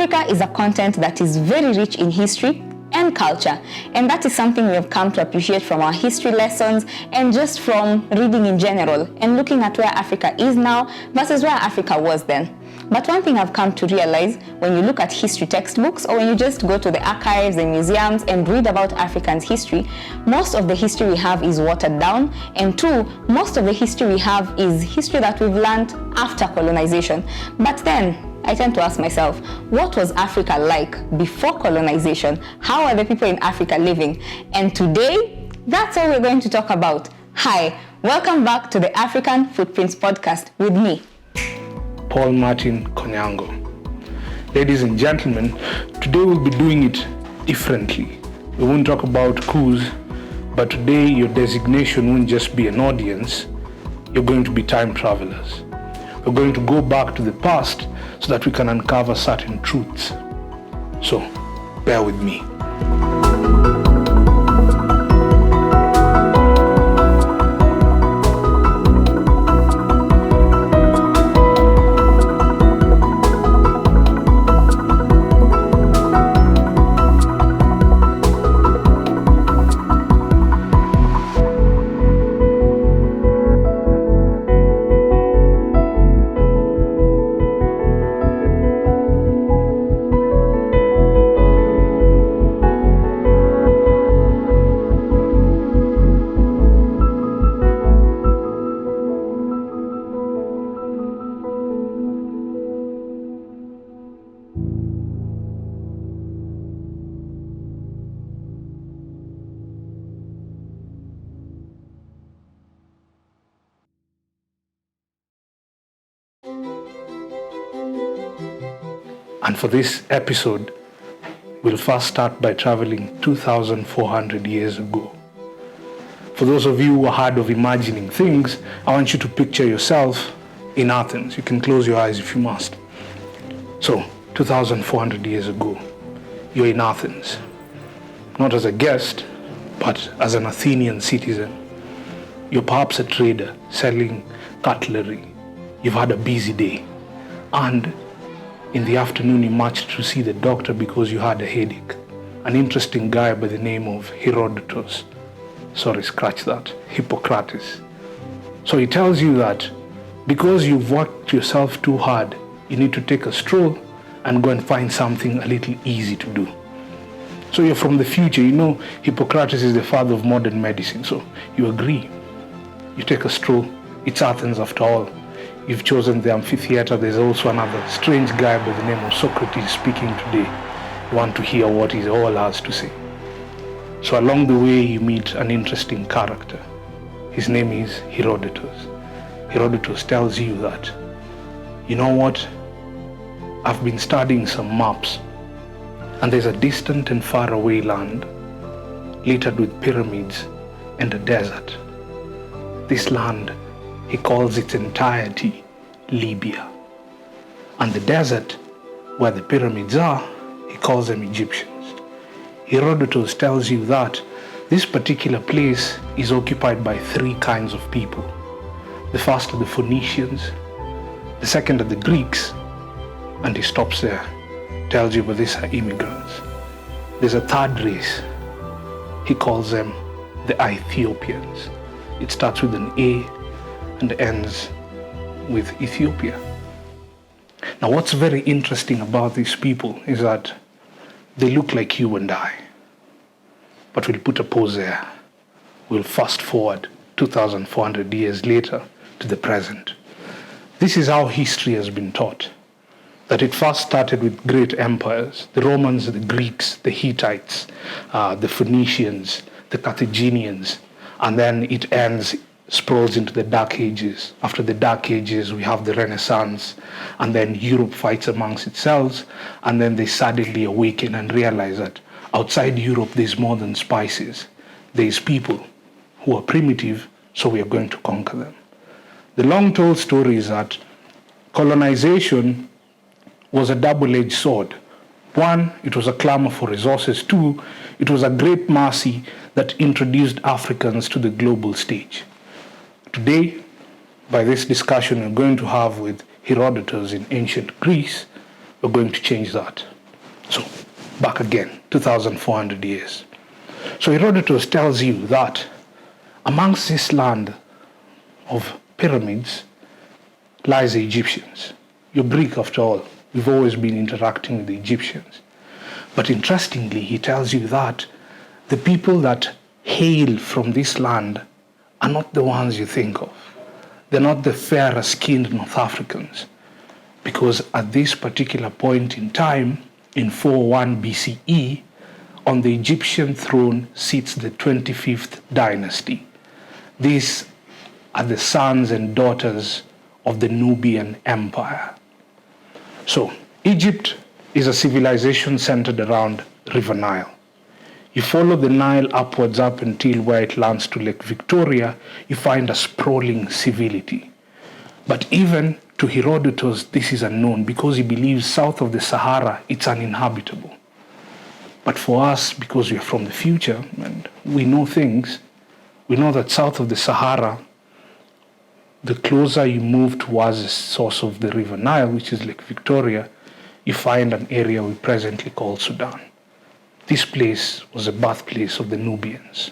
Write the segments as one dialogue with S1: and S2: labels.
S1: Africa is a continent that is very rich in history and culture, and that is something we have come to appreciate from our history lessons and just from reading in general and looking at where Africa is now versus where Africa was then. But one thing I've come to realize when you look at history textbooks or when you just go to the archives and museums and read about Africans' history, most of the history we have is watered down, and two, most of the history we have is history that we've learned after colonization. But then I tend to ask myself, what was Africa like before colonization? How are the people in Africa living? And today, that's all we're going to talk about. Hi, welcome back to the African Footprints podcast with me,
S2: Paul Martin Konyango. Ladies and gentlemen, today we'll be doing it differently. We won't talk about coups, but today your designation won't just be an audience, you're going to be time travelers. We're going to go back to the past so that we can uncover certain truths. So, bear with me. And for this episode, we'll first start by traveling 2,400 years ago. For those of you who are hard of imagining things, I want you to picture yourself in Athens. You can close your eyes if you must. So, 2,400 years ago, you're in Athens. Not as a guest, but as an Athenian citizen. You're perhaps a trader selling cutlery. You've had a busy day. And in the afternoon, you marched to see the doctor because you had a headache. An interesting guy by the name of Herodotus. Sorry, scratch that. Hippocrates. So he tells you that because you've worked yourself too hard, you need to take a stroll and go and find something a little easy to do. So you're from the future. You know Hippocrates is the father of modern medicine. So you agree. You take a stroll. It's Athens after all. You've chosen the amphitheater. There's also another strange guy by the name of Socrates speaking today. You want to hear what he all has to say. So along the way, you meet an interesting character. His name is Herodotus. Herodotus tells you that, you know what? I've been studying some maps, and there's a distant and far away land littered with pyramids and a desert. This land, he calls its entirety Libya. And the desert, where the pyramids are, he calls them Egyptians. Herodotus tells you that this particular place is occupied by three kinds of people. The first are the Phoenicians, the second are the Greeks, and he stops there, tells you, but these are immigrants. There's a third race. He calls them the Ethiopians. It starts with an A and ends with Ethiopia. Now, what's very interesting about these people is that they look like you and I. But we'll put a pause there. We'll fast forward 2,400 years later to the present. This is how history has been taught. That it first started with great empires, the Romans, the Greeks, the Hittites, the Phoenicians, the Carthaginians, and then it sprawls into the Dark Ages. After the Dark Ages, we have the Renaissance, and then Europe fights amongst itself, and then they suddenly awaken and realize that outside Europe, there's more than spices. There's people who are primitive, so we are going to conquer them. The long-told story is that colonization was a double-edged sword. One, it was a clamor for resources. Two, it was a great mercy that introduced Africans to the global stage. Today, by this discussion we're going to have with Herodotus in ancient Greece, We're going to change that. So, back again, 2,400 years. So Herodotus tells you that amongst this land of pyramids lies the Egyptians. You're Greek after all. We've always been interacting with the Egyptians. But interestingly, he tells you that the people that hail from this land are not the ones you think of. They're not the fairer-skinned North Africans. Because at this particular point in time, in 401 BCE, on the Egyptian throne sits the 25th dynasty. These are the sons and daughters of the Nubian Empire. So, Egypt is a civilization centered around River Nile. You follow the Nile upwards up until where it lands to Lake Victoria, you find a sprawling civility. But even to Herodotus, this is unknown because he believes south of the Sahara, it's uninhabitable. But for us, because we are from the future and we know things, we know that south of the Sahara, the closer you move towards the source of the River Nile, which is Lake Victoria, you find an area we presently call Sudan. This place was the birthplace of the Nubians.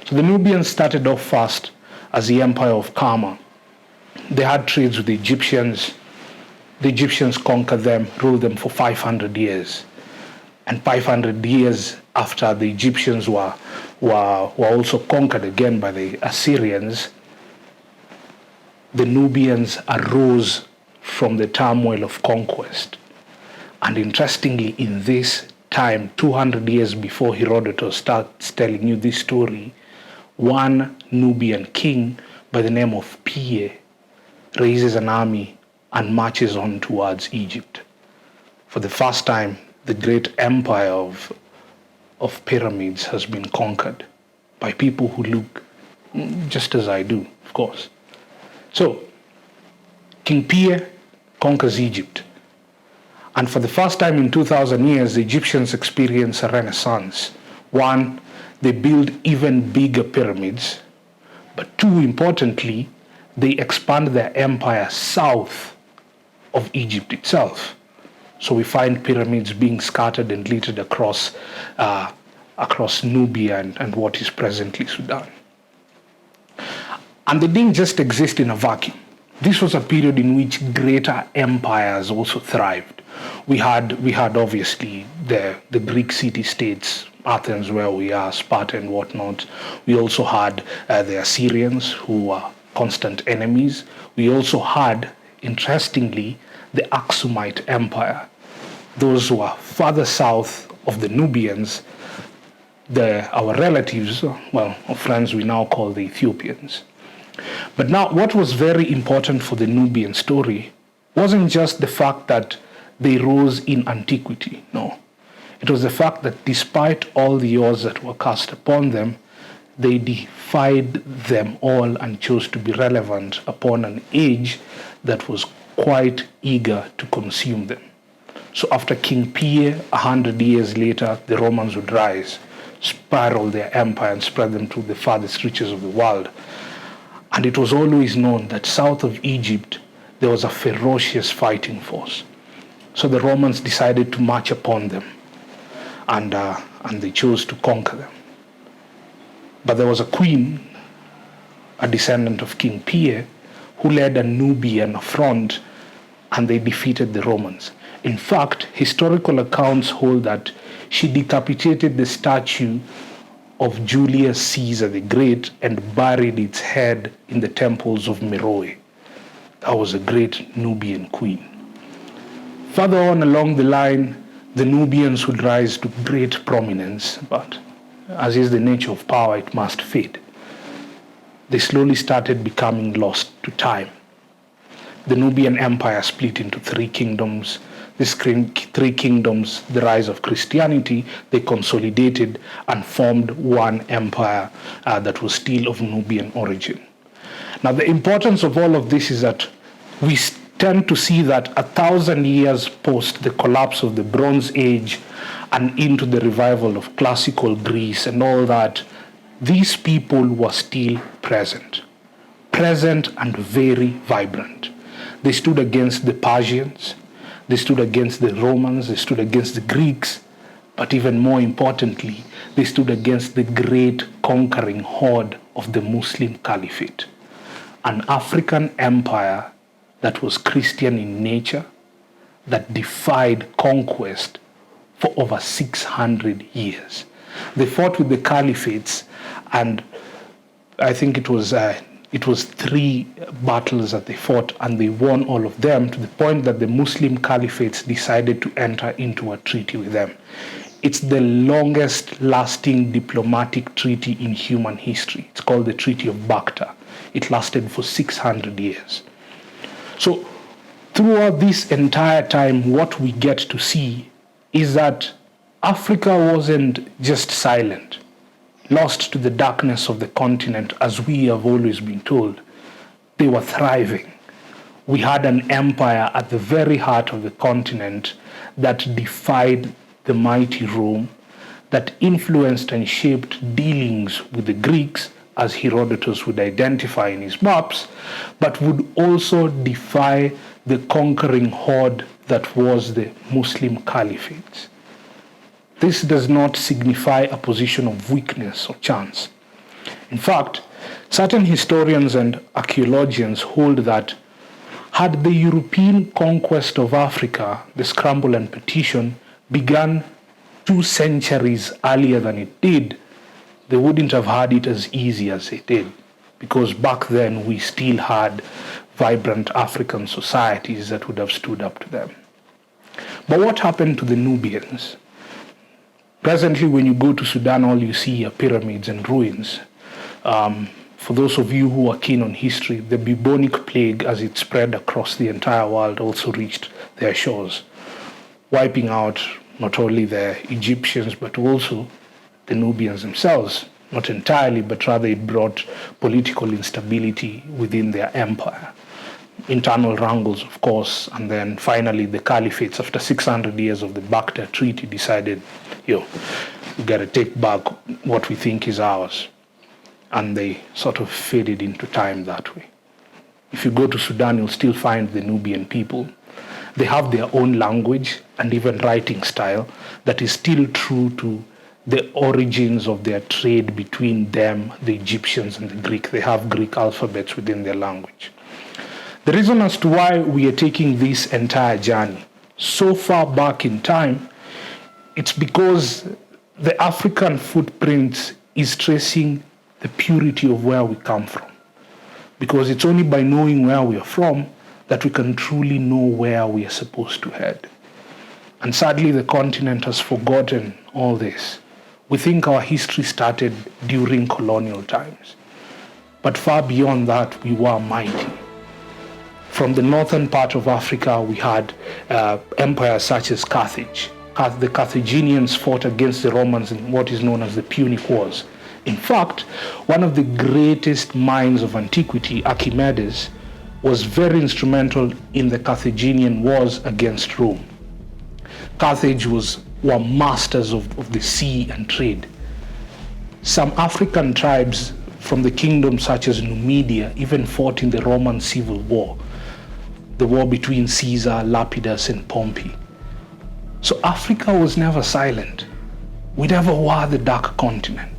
S2: So the Nubians started off first as the Empire of Kama. They had trades with the Egyptians. The Egyptians conquered them, ruled them for 500 years. And 500 years after the Egyptians were also conquered again by the Assyrians, the Nubians arose from the turmoil of conquest. And interestingly, in this time, 200 years before Herodotus starts telling you this story, one Nubian king by the name of Pie raises an army and marches on towards Egypt. For the first time, the great empire of pyramids has been conquered by people who look just as I do, of course. So, King Pie conquers Egypt. And for the first time in 2,000 years, the Egyptians experience a renaissance. One, they build even bigger pyramids. But two, importantly, they expand their empire south of Egypt itself. So we find pyramids being scattered and littered across Nubia and what is presently Sudan. And they didn't just exist in a vacuum. This was a period in which greater empires also thrived. We had obviously the Greek city-states, Athens where we are, Sparta and whatnot. We also had the Assyrians who were constant enemies. We also had, interestingly, the Aksumite Empire. Those who are further south of the Nubians, our relatives, or friends we now call the Ethiopians. But now what was very important for the Nubian story wasn't just the fact that they rose in antiquity, no. It was the fact that despite all the odds that were cast upon them, they defied them all and chose to be relevant upon an age that was quite eager to consume them. So after King Pie, 100 years later, the Romans would rise, spiral their empire and spread them to the farthest reaches of the world. And it was always known that south of Egypt, there was a ferocious fighting force. So the Romans decided to march upon them, and they chose to conquer them. But there was a queen, a descendant of King Pie, who led a Nubian front, and they defeated the Romans. In fact, historical accounts hold that she decapitated the statue of Julius Caesar the Great and buried its head in the temples of Meroe. That was a great Nubian queen. Further on along the line, the Nubians would rise to great prominence, but as is the nature of power, it must fade. They slowly started becoming lost to time. The Nubian Empire split into three kingdoms. These three kingdoms, the rise of Christianity, they consolidated and formed one empire that was still of Nubian origin. Now, the importance of all of this is that we tend to see that 1,000 years post the collapse of the Bronze Age and into the revival of classical Greece and all that, these people were still present and very vibrant. They stood against the Persians. They stood against the Romans, they stood against the Greeks, but even more importantly, they stood against the great conquering horde of the Muslim Caliphate, an African empire that was Christian in nature, that defied conquest for over 600 years. They fought with the caliphates, and I think it was 3 battles that they fought, and they won all of them, to the point that the Muslim caliphates decided to enter into a treaty with them. It's the longest lasting diplomatic treaty in human history. It's called the Treaty of Bacta. It lasted for 600 years. So throughout this entire time, what we get to see is that Africa wasn't just silent, lost to the darkness of the continent, as we have always been told. They were thriving. We had an empire at the very heart of the continent that defied the mighty Rome, that influenced and shaped dealings with the Greeks, as Herodotus would identify in his maps, but would also defy the conquering horde that was the Muslim Caliphate. This does not signify a position of weakness or chance. In fact, certain historians and archaeologians hold that had the European conquest of Africa, the scramble and partition, began 2 centuries earlier than it did, they wouldn't have had it as easy as they did, because back then we still had vibrant African societies that would have stood up to them. But what happened to the Nubians? Presently, when you go to Sudan, all you see are pyramids and ruins. For those of you who are keen on history, the bubonic plague, as it spread across the entire world, also reached their shores, wiping out not only the Egyptians, but also the Nubians themselves. Not entirely, but rather it brought political instability within their empire. Internal wrangles, of course, and then finally the caliphates, after 600 years of the Bacta Treaty, decided, we got to take back what we think is ours. And they sort of faded into time that way. If you go to Sudan, you'll still find the Nubian people. They have their own language and even writing style that is still true to the origins of their trade between them, the Egyptians, and the Greek. They have Greek alphabets within their language. The reason as to why we are taking this entire journey so far back in time, it's because the African footprint is tracing the purity of where we come from. Because it's only by knowing where we are from that we can truly know where we are supposed to head. And sadly, the continent has forgotten all this. We think our history started during colonial times. But far beyond that, we were mighty. From the northern part of Africa, we had empires such as Carthage. The Carthaginians fought against the Romans in what is known as the Punic Wars. In fact, one of the greatest minds of antiquity, Archimedes, was very instrumental in the Carthaginian wars against Rome. Carthage were masters of the sea and trade. Some African tribes from the kingdoms such as Numidia even fought in the Roman Civil War, the war between Caesar, Lepidus, and Pompey. So Africa was never silent. We never were the dark continent.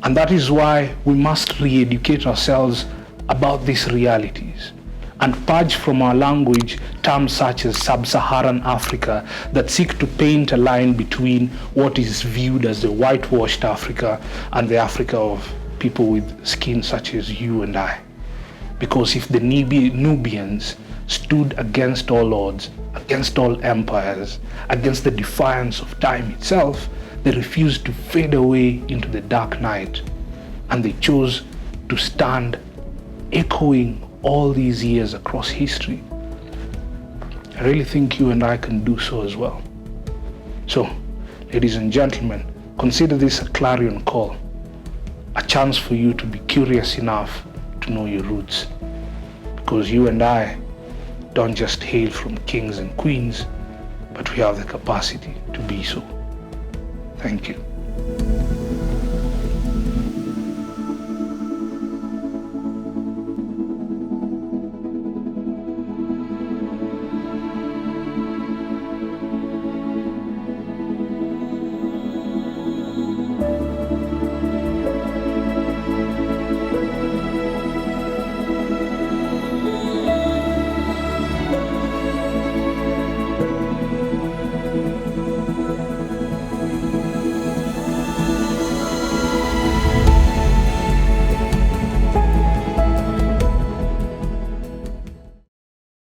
S2: And that is why we must re-educate ourselves about these realities and purge from our language terms such as sub-Saharan Africa that seek to paint a line between what is viewed as the whitewashed Africa and the Africa of people with skin such as you and I. Because if the Nubians stood against all odds, against all empires, against the defiance of time itself, they refused to fade away into the dark night, and they chose to stand echoing all these years across history. I really think you and I can do so as well. So, ladies and gentlemen, consider this a clarion call, a chance for you to be curious enough to know your roots. Because you and I don't just hail from kings and queens, but we have the capacity to be so. Thank you.